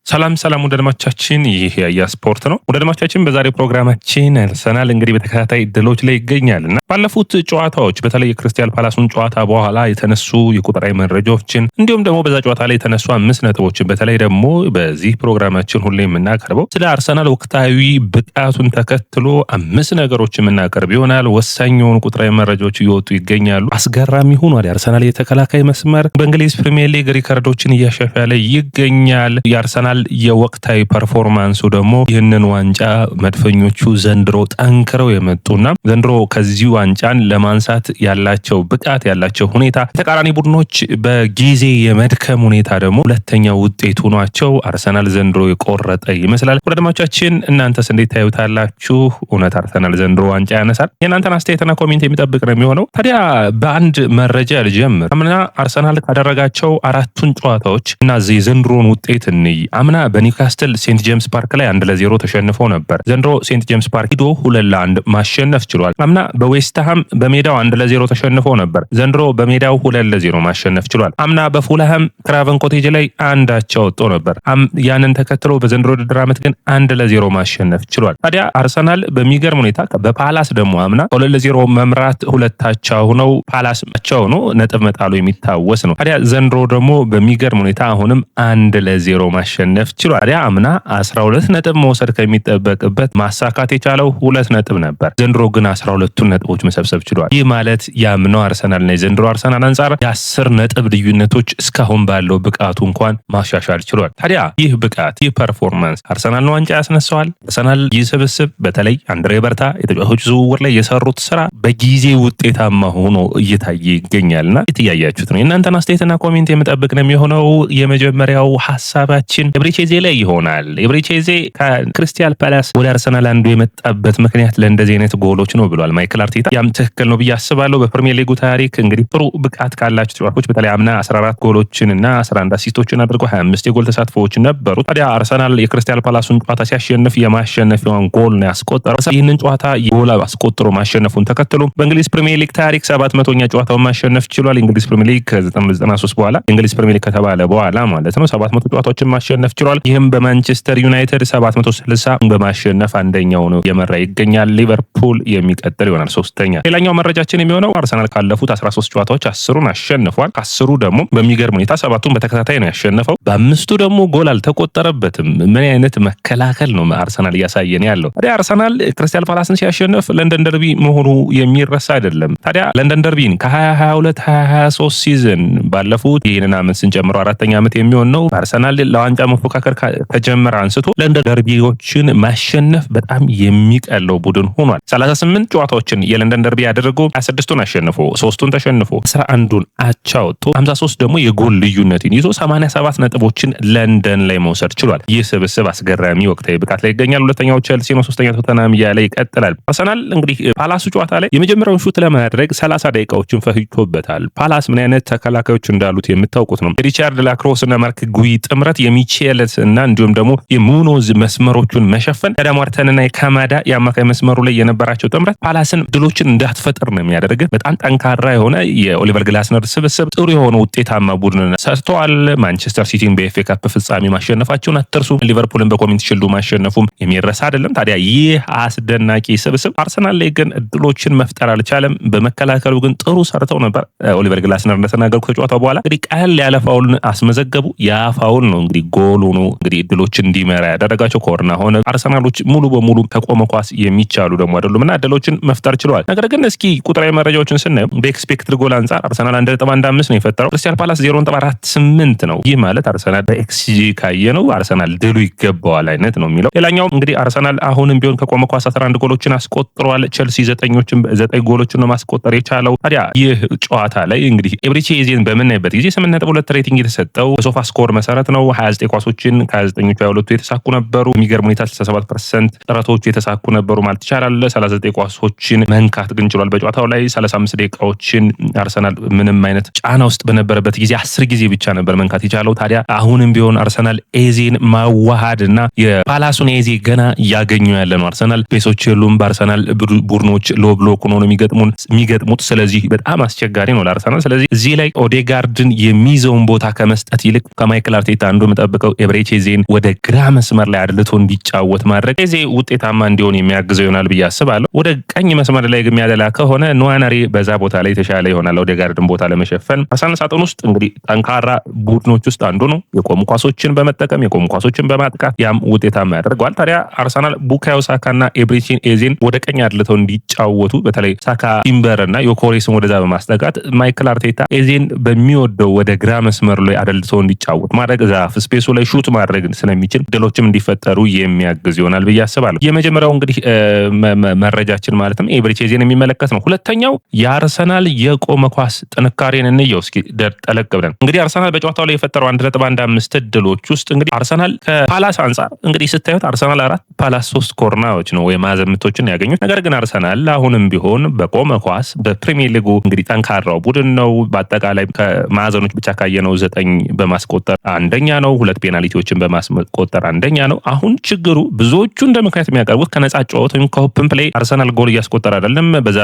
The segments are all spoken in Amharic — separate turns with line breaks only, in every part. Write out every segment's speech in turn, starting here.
ሰላም ወደ አድማጮቻችን ይህ ያያ ስፖርት ነው። ወደ አድማጮቻችን በዛሬው ፕሮግራማችን አርሰናል እንግዲህ በተከታታይ ድሎች ላይ ይገኛልና ባለፉት ጨዋታዎች በተለይ የክሪስታል ፓላሱን ጨዋታ በኋላ የተነሱ የቁጥራዊ መረጃዎችን እንዲሁም ደግሞ በዛ ጨዋታ ላይ የተነሱ 5 ነጥቦችን በተለይ ደግሞ በዚህ ፕሮግራማችን ሁሌ የምናቀርበው ስለ አርሰናል ወቅታዊ ብቃቱን ተከትሎ 5 ነገሮችን የምናቀርብ ይሆናል። ወሳኝ የሆኑ ቁጥራዊ መረጃዎች እየወጡ ይገኛሉ። አስገራሚ ሆኗል። የአርሰናል የተከላካይ መስመር በእንግሊዝ ፕሪሚየር ሊግ ሪከርዶችን እያሻሻለ ይገኛል። የአርሰናል የወቅታዊ ፐርፎርማንሱ ደግሞ ይህንን ዋንጫ መድፈኞቹ ዘንድሮ ጠንክረው የመጡና ዘንድሮ ከዚህ ዋንጫን ለማንሳት ያላቸው ብቃት ያላቸው ሁኔታ ተቃራኒ ቡድኖች በጊዜ የመድከም ሁኔታ ደግሞ ሁለተኛው ውጤቱ ናቸው። አርሰናል ዘንድሮ የቆረጠ ይመስላል። ወዳጆቻችን እናንተስ እንዴት ታዩታላችሁ? እውነት አርሰናል ዘንድሮ ዋንጫ ያነሳል? የእናንተን አስተያየትና ኮሜንት የሚጠብቅ ነው የሚሆነው። ታዲያ በአንድ መረጃ ልጀምር። አምና አርሰናል ካደረጋቸው 4ቱን ጨዋታዎች እና የዘንድሮን ውጤት እንይ። አምና በኒውካስትል ሴንት ጄምስ ፓርክ ላይ 1-0 ተሸንፎ ነበር። ዘንድሮ ሴንት ጄምስ ፓርክ ሂዶ 2-1 ማሸነፍ ችሏል። አምና በዌስትሃም በሜዳው 1-0 ተሸንፎ ነበር። ዘንድሮ በሜዳው 2-0 ማሸነፍ ችሏል። አምና በፉልሃም ክራቨን ኮቴጅ ላይ አንድ አቻ ወጥቶ ነበር። ያንን ተከትሎ በዘንድሮ ውድድር ዓመት ግን 1-0 ማሸነፍ ችሏል። ታዲያ አርሰናል በሚገርም ሁኔታ በፓላስ ደግሞ አምና 2-0 መምራት 2 አቻ ሆነው ፓላስ አቻ ሆኖ ነጥብ መጣሉ የሚታወስ ነው። ታዲያ ዘንድሮ ደግሞ በሚገርም ሁኔታ አሁንም 1-0 ማሸነፍ ችሏል። ታዲያ አምና 12 ነጥብ መውሰድ ከሚጠበቅበት ማሳካት የቻለው 2 ነጥብ ነበር። ዘንድሮ ግን 12ቱን ነጥቦች መሰብሰብ ችሏል። ይህ ማለት ያምነው አርሰናልና የዘንድሮ አርሰናል አንጻር የ10 ነጥብ ልዩነቶች እስካሁን ባለው ብቃቱ እንኳን ማሻሻል ችሏል። ታዲያ ይህ ብቃት ይህ ፐርፎርማንስ አርሰናልን ዋንጫ ያስነሳዋል። አርሰናል ይህ ስብስብ በተለይ አንድሬ በርታ የተጫዋቾች ዝውውር ላይ የሰሩት ስራ በጊዜ ውጤታማ ሆኖ እየታየ ይገኛልና እያያችሁት ነው። የእናንተን አስተያየትና ኮሜንት የምጠብቅ ነው የሚሆነው። የመጀመሪያው ሐሳባችን ኤብሪቼዜ ላይ ይሆናል። ኤብሪቼዜ ከክሪስታል ፓላስ ወደ አርሰናል አንዱ የመጣበት ምክንያት ለእንደዚህ አይነት ጎሎች ነው ብሏል ማይክል አርቴታ። ያም ትክክል ነው ብዬ አስባለሁ። በፕሪሚየር ሊጉ ታሪክ እንግዲህ ጥሩ ብቃት ካላቸው ተጫዋቾች በተለይ አምና 14 ጎሎችን እና 11 አሲስቶችን አድርጎ 25 የጎል ተሳትፎዎች ነበሩ። ታዲያ አርሰናል የክሪስታል ፓላሱን ጨዋታ ሲያሸንፍ የማሸነፊያውን ጎል ነው ያስቆጠረው። ይህንን ጨዋታ ጎል አስቆጥሮ ማሸነፉን ተከትሎ በእንግሊዝ ፕሪሚየር ሊግ ታሪክ 700ኛ ጨዋታውን ማሸነፍ ችሏል። እንግሊዝ ፕሪሚየር ሊግ ከ1993 በኋላ እንግሊዝ ፕሪሚየር ሊግ ከተባለ በኋላ ማለት ነው 700 ጨዋታዎችን ማሸነፍ ችሏል። ይህም በማንቸስተር ዩናይትድ 760 በማሸነፍ አንደኛው ነው የመራ ይገኛል። ሊቨርፑል የሚቀጥል ይሆናል ሶስተኛ። ሌላኛው መረጃችን የሚሆነው አርሰናል ካለፉት 13 ጨዋታዎች 10ሩን አሸንፏል። ከ10ሩ ደግሞ በሚገርም ሁኔታ 7ቱን በተከታታይ ነው ያሸነፈው። በ5ቱ ደግሞ ጎል አልተቆጠረበትም። ምን አይነት መከላከል ነው አርሰናል እያሳየን ያለው? ታዲያ አርሰናል ክሪስታል ፓላስን ሲያሸንፍ ለንደን ደርቢ መሆኑ የሚረሳ አይደለም። ታዲያ ለንደን ደርቢን ከ2022 2023 ሲዝን ባለፉት ይህንን ዓመት ስንጨምረው 4ኛ ዓመት የሚሆን ነው አርሰናል ለዋንጫ መፎካከር ከጀመረ አንስቶ ለንደን ደርቢዎችን ማሸነፍ በጣም የሚቀለው ቡድን ሆኗል። 38 ጨዋታዎችን የለንደን ደርቢ ያደረገው 26ቱን አሸንፎ 3ቱን ተሸንፎ 11ዱን አቻ ወጥቶ 53 ደግሞ የጎል ልዩነትን ይዞ 87 ነጥቦችን ለንደን ላይ መውሰድ ችሏል። ይህ ስብስብ አስገራሚ ወቅታዊ ብቃት ላይ ይገኛል። ሁለተኛው ቼልሲ ነው፣ ሶስተኛው ቶተንሃም እያለ ይቀጥላል። አርሰናል እንግዲህ ፓላሱ ጨዋታ ላይ የመጀመሪያውን ሹት ለማድረግ 30 ደቂቃዎችን ፈጅቶበታል። ፓላስ ምን አይነት ተከላካዮች እንዳሉት የምታውቁት ነው። ሪቻርድ ላክሮስ እና ማርክ ጉይ ጥምረት የሚቼልስ እና እንዲሁም ደግሞ የሙኖዝ መስመሮቹን መሸፈን ከዳማርተንና የካማዳ የአማካይ መስመሩ ላይ የነበራቸው ጥምረት ፓላስን ድሎችን እንዳትፈጥር ነው የሚያደርግ። በጣም ጠንካራ የሆነ የኦሊቨር ግላስነር ስብስብ ጥሩ የሆነ ውጤታማ ቡድን ሰርተዋል። ማንቸስተር ሲቲን በኤፍኤ ካፕ ፍጻሜ ማሸነፋቸውን አትርሱ። ሊቨርፑልን በኮሚኒቲ ሺልዱ ማሸነፉም የሚረሳ አይደለም። ታዲያ ይህ አስደናቂ ስብስብ አርሰናል ላይ ግን ድሎችን መፍጠር አልቻለም። በመከላከሉ ግን ጥሩ ሰርተው ነበር። ኦሊቨር ግላስነር እንደተናገሩ ከጨዋታው በኋላ እንግዲህ ቀል ያለ ፋውልን አስመዘገቡ። ያ ፋውል ነው እንግዲህ ጎል ሆኖ እንግዲህ ድሎችን እንዲመራ ያደረጋቸው። ኮርና ሆነ አርሰናሎች ሙሉ በሙሉ ከቆመ ኳስ የሚቻሉ ደግሞ አይደሉምና ድሎችን መፍጠር ችለዋል። ነገር ግን እስኪ ቁጥራዊ መረጃዎችን ስናየው በኤክስፔክትድ ጎል አንጻር አርሰናል 1.15 ነው የፈጠረው። ክሪስታል ፓላስ 0.48 ነው። ይህ ማለት አርሰናል በኤክስጂ ካየነው አርሰናል ድሉ ይገባዋል አይነት ነው የሚለው። ሌላኛው እንግዲህ አርሰናል አሁንም ቢሆን ከቆመ ኳስ 11 ጎሎችን አስቆጥሯል። ቼልሲ 9 ጎሎችን ነው ማስቆጠር የቻለው። ታዲያ ይህ ጨዋታ ላይ እንግዲህ ኤብሪቼዜን በምናይበት ጊዜ 8.2 ሬቲንግ የተሰጠው በሶፋ ስኮር መሰረት ነው። 29 ኳሶችን ከ29ኞቹ 22ቱ የተሳኩ ነበሩ። የሚገርም ሁኔታ 67% ጥረቶቹ የተሳኩ ነበሩ ማለት ይቻላል። 39 ኳሶችን መንካት ግን ችሏል። በጨዋታው ላይ 35 ደቂቃዎችን አርሰናል ምንም አይነት ጫና ውስጥ በነበረበት ጊዜ 10 ጊዜ ብቻ ነበር መንካት የቻለው። ታዲያ አሁንም ቢሆን አርሰናል ኤዜን ማዋሃድና የፓላሱን ኤዜ ገና እያገኙ ያለ ነው። አርሰናል ፔሶች የሉም። በአርሰናል ቡድኖች ሎ ብሎክ ሆኖ ነው የሚገጥሙት። ስለዚህ በጣም አስቸጋሪ ነው ለአርሰናል። ስለዚህ እዚህ ላይ ኦዴጋርድን የሚይዘውን ቦታ ከመስጠት ይልቅ ከማይክል አርቴታ አንዱ የምጠብቀው ኤብሬቺዜን ወደ ግራ መስመር ላይ አድልቶ እንዲጫወት ማድረግ ኤዜ ውጤታማ እንዲሆን የሚያግዘው ይሆናል ብዬ አስባለሁ። ወደ ቀኝ መስመር ላይ የሚያደላ ከሆነ ኑዋነሪ በዛ ቦታ ላይ የተሻለ ይሆናል ኦዴጋርድን ቦታ ለመሸፈን። አርሰናል ሳጥን ውስጥ እንግዲህ ጠንካራ ቡድኖች ውስጥ አንዱ ነው። የቆሙ ኳሶችን በመጠቀም የቆሙ ኳሶችን በማጥቃት ያም ውጤታማ ያደርገዋል። ታዲያ አርሰናል ቡካዮ ሳካና ኤብሬቺዜን ወደ ቀኝ አድልተው እንዲጫወቱ በተለይ ሳካ ቲምበርና ዮኬሬስን ወደዛ በማስጠጋት ማይክል አርቴታ ኤዜን በሚወደው ወደ ግራ መስመር ላይ አድልቶ እንዲጫወት ማድረግ እዛ ስፔሱ ላይ ሹት ማድረግ ስለሚችል ድሎችም እንዲፈጠሩ የሚያግዝ ይሆናል ብዬ አስባለሁ። የመጀመሪያው እንግዲህ መረጃችን ማለትም ኤብሬቺዜን የሚመለከት ነው። ሁለተኛው የአርሰናል የቆመ ኳስ ጥንካሬን እንየው እስኪ ጠለቅ ብለን። እንግዲህ አርሰናል በጨዋታው ላይ የፈጠረው 1.15 ድሎች ውስጥ እንግዲህ አርሰናል ከፓላስ አንጻር እንግዲህ ስታዩት አርሰናል 4 ፓላስ 3 ኮርናዎች ነው ወይ ማዕዘን ምቶችን ያገኙት። ነገር ግን አርሰናል አሁንም ቢሆን በቆመ ኳስ በፕሪሚየር ሊጉ እንግዲህ ጠንካራው ቡድን ነው። በአጠቃላይ ከማዕዘኖች ብቻ ካየነው 9 በማስቆጠር አንደኛ ነው። 2 ፔናልቲዎችን በማስቆጠር አንደኛ ነው። አሁን ችግሩ ብዙዎቹ እንደ ምክንያት የሚያቀርቡት ከነጻ ጨዋታ ወይም ከኦፕን ፕሌይ አርሰናል ጎል እያስቆጠረ አይደለም። በዛ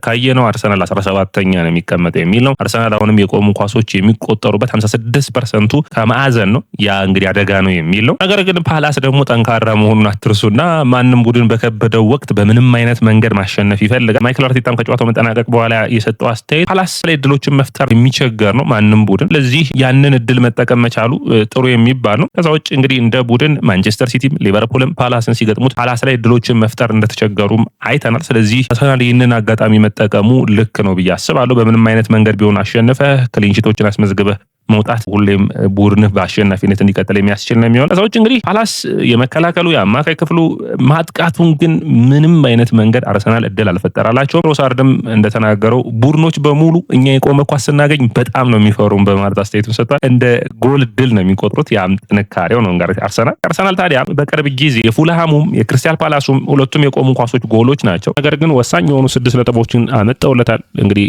ካየነው አርሰናል 17ኛ ነው የሚቀመጠው የሚል ነው። አርሰናል አሁንም የቆሙ ኳሶች የሚቆጠሩበት 56%ቱ ከማዕዘን ነው። ያ እንግዲህ አደጋ ነው የሚል ነው። ነገር ግን ፓላስ ደግሞ ጠንካራ መሆኑን አትርሱና ማንም ቡድን በከበደው ወቅት በምንም አይነት መንገድ ማሸነፍ ይፈልጋል። ማይክል አርቴታም ከጨዋታው መጠናቀቅ በኋላ የሰጠው አስተያየት ፓላስ ላይ እድሎችን መፍጠር የሚቸገር ነው ማንም ቡድን። ለዚህ ያንን እድል መጠቀም መቻሉ ጥሩ የሚባል ነው። ከዛ ውጭ እንግዲህ እንደ ቡድን ማንቸስተር ሲቲም ሊቨርፑልም ፓላስን ሲገጥሙት ፓላስ ላይ እድሎችን መፍጠር እንደተቸገሩም አይተናል። ስለዚህ አርሰናል ይህንን አጋጣሚ መጠቀሙ ልክ ነው ብዬ አስባለሁ። በምንም አይነት መንገድ ቢሆን አሸንፈህ ክሊንሺቶችን አስመዝግበህ መውጣት ሁሌም ቡድንህ በአሸናፊነት እንዲቀጥል የሚያስችል ነው የሚሆነው። ከዛ ውጭ እንግዲህ ፓላስ የመከላከሉ የአማካይ ክፍሉ ማጥቃቱን ግን ምንም አይነት መንገድ አርሰናል እድል አልፈጠራላቸውም። ትሮሳርድም እንደተናገረው ቡድኖች በሙሉ እኛ የቆመ ኳስ ስናገኝ በጣም ነው የሚፈሩን በማለት አስተያየቱን ሰጥቷል። እንደ ጎል እድል ነው የሚቆጥሩት። ያም ጥንካሬው ነው እንግዲህ አርሰናል ታዲያ በቅርብ ጊዜ የፉልሃሙም የክሪስታል ፓላሱም ሁለቱም የቆሙ ኳሶች ጎሎች ናቸው። ነገር ግን ወሳኝ የሆኑ 6 ነጥቦችን አመጣውለታል። እንግዲህ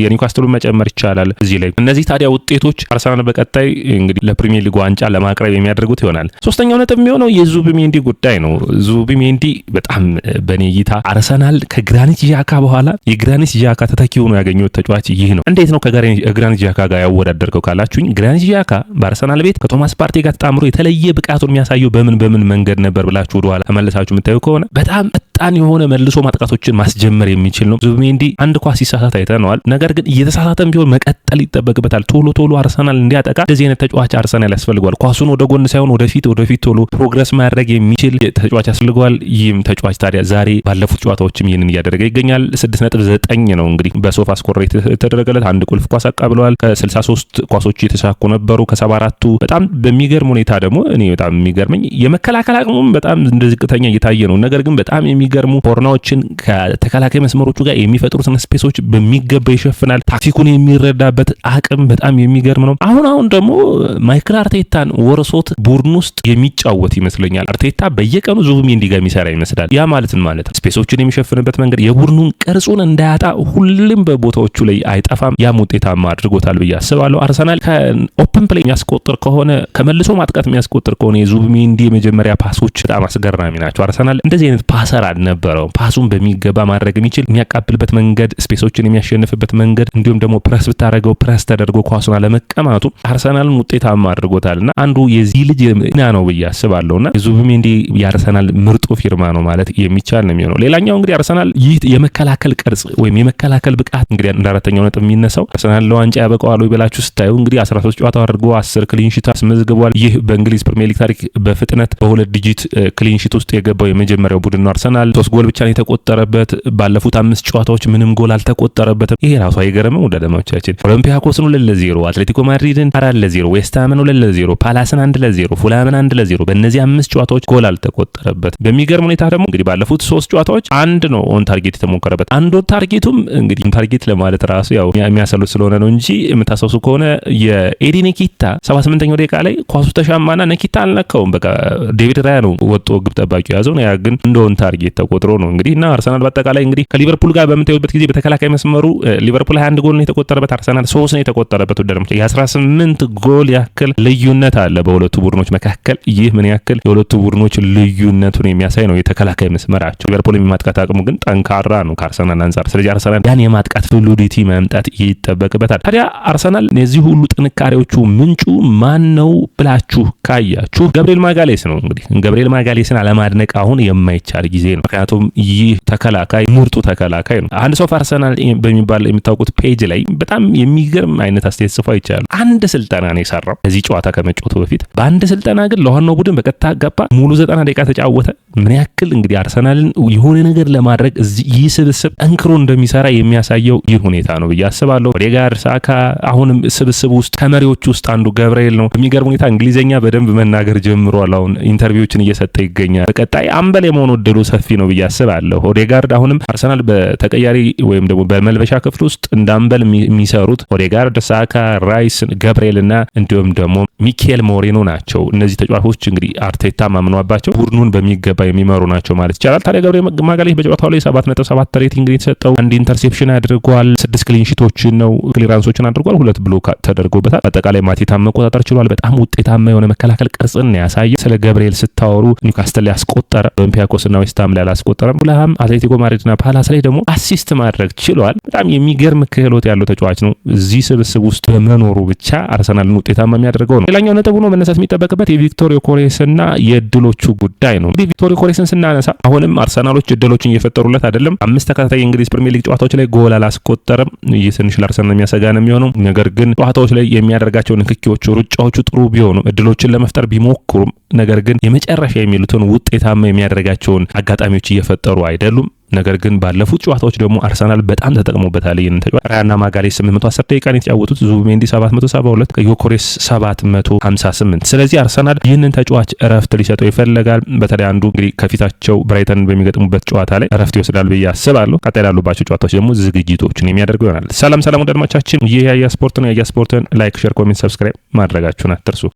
የኒውካስትሉን መጨመር ይቻላል እዚህ ላይ። እነዚህ ታዲያ ውጤቶች አርሰናል በቀጣይ እንግዲህ ለፕሪሚየር ሊግ ዋንጫ ለማቅረብ የሚያደርጉት ይሆናል። ሶስተኛው ነጥብ የሚሆነው የዙቢሜንዲ ጉዳይ ነው። ዙቢሜንዲ በጣም በኔ እይታ አርሰናል ከግራኒት ዣካ በኋላ የግራኒት ዣካ ተተኪ ሆኖ ያገኘው ተጫዋች ይህ ነው። እንዴት ነው ከግራኒት ዣካ ጋር ያወዳደርከው ካላችሁኝ፣ ግራኒት ዣካ በአርሰናል ቤት ከቶማስ ፓርቴ ጋር ተጣምሮ የተለየ ብቃቱን የሚያሳየው በምን መንገድ ነበር ብላችሁ ወደኋላ ተመልሳችሁ የምታዩ ከሆነ በጣም ፈጣን የሆነ መልሶ ማጥቃቶችን ማስጀመር የሚችል ነው። ዙቢሜንዲ አንድ ኳስ ሲሳሳት አይተነዋል። ነገር ግን እየተሳሳተም ቢሆን መቀጠል ይጠበቅበታል። ቶሎ አርሰናል እንዲያጠቃ እንደዚህ አይነት ተጫዋች አርሰናል ያስፈልገዋል። ኳሱን ወደ ጎን ሳይሆን ወደፊት ቶሎ ፕሮግረስ ማድረግ የሚችል ተጫዋች ያስፈልገዋል። ይህም ተጫዋች ታዲያ ዛሬ ባለፉት ጨዋታዎችም ይህንን እያደረገ ይገኛል። 6.9 ነው እንግዲህ በሶፋ ስኮር ሬት የተደረገለት። አንድ ቁልፍ ኳስ አቃብለዋል። ከ63 ኳሶች የተሳኩ ነበሩ። ከ74ቱ በጣም በሚገርም ሁኔታ ደግሞ እኔ በጣም የሚገርመኝ የመከላከል አቅሙም በጣም እንደ ዝቅተኛ እየታየ ነው። ነገር ግን በጣም የሚገርሙ ኮርናዎችን ከተከላካይ መስመሮቹ ጋር የሚፈጥሩትን ስፔሶች በሚገባ ይሸፍናል። ታክቲኩን የሚረዳበት አቅም በጣም የሚገርም ነው። አሁን ደግሞ ማይክል አርቴታን ወርሶት ቡድን ውስጥ የሚጫወት ይመስለኛል። አርቴታ በየቀኑ ዙቢሜንዲ ጋር የሚሰራ ይመስላል። ያ ማለትን ማለት ስፔሶችን የሚሸፍንበት መንገድ የቡድኑን ቅርጹን እንዳያጣ ሁሉም በቦታዎቹ ላይ አይጠፋም። ያም ውጤታማ አድርጎታል ብዬ አስባለሁ። አርሰናል ከኦፕን ፕሌይ የሚያስቆጥር ከሆነ ከመልሶ ማጥቃት የሚያስቆጥር ከሆነ የዙቢሜንዲ የመጀመሪያ ፓሶች በጣም አስገራሚ ናቸው። አርሰናል እንደዚህ አይነት ፓሰር አልነበረውም። ፓሱን በሚገባ ማድረግ የሚችል የሚያቃብልበት መንገድ፣ ስፔሶችን የሚያሸንፍበት መንገድ እንዲሁም ደግሞ ፕረስ ብታደረገው ፕረስ ተደርጎ ኳሱን አለመቀማቱ አርሰናልን ውጤታማ አድርጎታልና አንዱ የዚህ ልጅ ሚና ነው ብዬ አስባለሁና ዙቢሜንዲ የአርሰናል ምርጡ ፊርማ ነው ማለት የሚቻል ነው የሚሆነው። ሌላኛው እንግዲህ አርሰናል ይህ የመከላከል ቅርጽ ወይም የመከላከል ብቃት እንግዲህ እንደ አራተኛው ነጥብ የሚነሳው አርሰናል ለዋንጫ ያበቃዋል ብላችሁ ስታዩ እንግዲህ 13 ጨዋታ አድርጎ 10 ክሊንሺት አስመዝግቧል። ይህ በእንግሊዝ ፕሪሚየር ሊግ ታሪክ በፍጥነት በሁለት ዲጂት ክሊንሺት ውስጥ የገባው የመጀመሪያው ቡድን ነው። አርሰናል 3 ጎል ብቻ ነው የተቆጠረበት። ባለፉት 5 ጨዋታዎች ምንም ጎል አልተቆጠረበትም። ይሄ ራሱ አይገርምም? ወደ ደማቻችን ኦሎምፒያኮስን 2-0፣ አትሌቲኮ ማድሪድን 4-0፣ ዌስትሃምን 2-0፣ ፓላስን 1-0፣ ፉላምን 1-0 በእነዚህ 5 ጨዋታዎች ጎል አልተቆጠረበት። በሚገርም ሁኔታ ደግሞ እንግዲህ ባለፉት 3 ጨዋታዎች አንድ ነው ኦን ታርጌት የተሞከረበት። አንድ ኦን ታርጌቱም እንግዲህ ኦን ታርጌት ለማለት ራሱ ያው የሚያሰሉት ስለሆነ ነው እንጂ የምታሰሱ ከሆነ የኤዲ ነኪታ 78ኛው ደቂቃ ላይ ኳሱ ተሻማና ነኪታ አልነካውም። በቃ ዴቪድ ራያ ነው ወጥቶ ግብ ጠባቂ ያዘው ነው። ያ ግን እንደ ኦን ታርጌት ውጤት ተቆጥሮ ነው እንግዲህ እና አርሰናል በአጠቃላይ እንግዲህ ከሊቨርፑል ጋር በምታዩበት ጊዜ በተከላካይ መስመሩ ሊቨርፑል 21 ጎል ነው የተቆጠረበት፣ አርሰናል 3 ነው የተቆጠረበት። ወደረምች የ18 ጎል ያክል ልዩነት አለ በሁለቱ ቡድኖች መካከል። ይህ ምን ያክል የሁለቱ ቡድኖች ልዩነቱን የሚያሳይ ነው የተከላካይ መስመራቸው። ሊቨርፑል የማጥቃት አቅሙ ግን ጠንካራ ነው ከአርሰናል አንጻር። ስለዚህ አርሰናል ያን የማጥቃት ፍሉዲቲ መምጣት ይጠበቅበታል። ታዲያ አርሰናል የዚህ ሁሉ ጥንካሬዎቹ ምንጩ ማን ነው ብላችሁ ካያችሁ ገብርኤል ማጋሌስ ነው። እንግዲህ ገብርኤል ማጋሌስን አለማድነቅ አሁን የማይቻል ጊዜ ነው። ምክንያቱም ይህ ተከላካይ ምርጡ ተከላካይ ነው። አንድ ሰው አርሰናል በሚባል የምታውቁት ፔጅ ላይ በጣም የሚገርም አይነት አስተያየት ጽፎ አይቻሉ። አንድ ስልጠና ነው የሰራው እዚህ ጨዋታ ከመጫወቱ በፊት። በአንድ ስልጠና ግን ለዋናው ቡድን በቀጥታ ገባ፣ ሙሉ 90 ደቂቃ ተጫወተ። ምን ያክል እንግዲህ አርሰናልን የሆነ ነገር ለማድረግ ይህ ስብስብ ጠንክሮ እንደሚሰራ የሚያሳየው ይህ ሁኔታ ነው ብዬ አስባለሁ። ኦዴጋርድ፣ ሳካ አሁንም ስብስብ ውስጥ ከመሪዎች ውስጥ አንዱ ገብርኤል ነው። በሚገርም ሁኔታ እንግሊዘኛ በደንብ መናገር ጀምሯል። አሁን ኢንተርቪዎችን እየሰጠ ይገኛል። በቀጣይ አምበል የመሆኑ እድሉ ሰፊ ነው ብዬ አስባለሁ። ኦዴጋርድ አሁንም አርሰናል በተቀያሪ ወይም ደግሞ በመልበሻ ክፍል ውስጥ እንደ አምበል የሚሰሩት ኦዴጋርድ፣ ሳካ፣ ራይስ፣ ገብርኤልና እንዲሁም ደግሞ ሚኬል ሞሪኖ ናቸው። እነዚህ ተጫዋቾች እንግዲህ አርቴታ ማምኗባቸው ቡድኑን በሚገባ የሚመሩ ናቸው ማለት ይቻላል። ታዲያ ገብርኤል ማጋሌስ በጨዋታው ላይ 7.7 ሬቲንግ የተሰጠው፣ አንድ ኢንተርሴፕሽን አድርጓል፣ 6 ክሊንሺቶችን ነው ክሊራንሶችን አድርጓል፣ 2 ብሎክ ተደርጎበታል። አጠቃላይ ማቲታም መቆጣጠር ችሏል። በጣም ውጤታማ የሆነ መከላከል ቅርጽን ያሳየ። ስለ ገብርኤል ስታወሩ ኒውካስትል ላይ ያስቆጠረ፣ ኦሊምፒያኮስና ዌስትሃም ላይ አላስቆጠረም። ፉልሃም፣ አትሌቲኮ ማድሪድና ፓላስ ላይ ደግሞ አሲስት ማድረግ ችሏል። በጣም የሚገርም ክህሎት ያለው ተጫዋች ነው። እዚህ ስብስብ ውስጥ በመኖሩ ብቻ አርሰናልን ውጤታማ የሚያደርገው ነው። ሌላኛው ነጥብ ሆኖ መነሳት የሚጠበቅበት የቪክቶር ዮኬሬስና የእድሎቹ ጉዳይ ነው። እንግዲህ ቪክቶር ዮኬሬስን ስናነሳ አሁንም አርሰናሎች እድሎችን እየፈጠሩለት አይደለም። 5 ተከታታይ የእንግሊዝ ፕሪሚየር ሊግ ጨዋታዎች ላይ ጎል አላስቆጠረም። ይህ ትንሽ ለአርሰናል የሚያሰጋ ነው የሚሆነው። ነገር ግን ጨዋታዎች ላይ የሚያደርጋቸው ንክኪዎቹ፣ ሩጫዎቹ ጥሩ ቢሆኑ እድሎችን ለመፍጠር ቢሞክሩም ነገር ግን የመጨረሻ የሚሉትን ውጤታማ የሚያደርጋቸውን አጋጣሚዎች እየፈጠሩ አይደሉም። ነገር ግን ባለፉት ጨዋታዎች ደግሞ አርሰናል በጣም ተጠቅሞበታል። ይህንን ተጫዋች ራያና ማጋሌስ 810 ደቂቃ ነው የተጫወቱት፣ ዙቢሜንዲ 772፣ ዮኬሬስ 758። ስለዚህ አርሰናል ይህንን ተጫዋች እረፍት ሊሰጠው ይፈልጋል። በተለይ አንዱ እንግዲህ ከፊታቸው ብራይተን በሚገጥሙበት ጨዋታ ላይ እረፍት ይወስዳል ብዬ አስባለሁ። ቀጣይ ያሉባቸው ጨዋታዎች ደግሞ ዝግጅቶችን የሚያደርጉ ይሆናል። ሰላም ወዳጆቻችን፣ ይህ ያያ ስፖርት ነው። ያያ ስፖርትን ላይክ፣ ሼር፣ ኮሜንት፣ ሰብስክራይብ ማድረጋችሁን አትርሱ።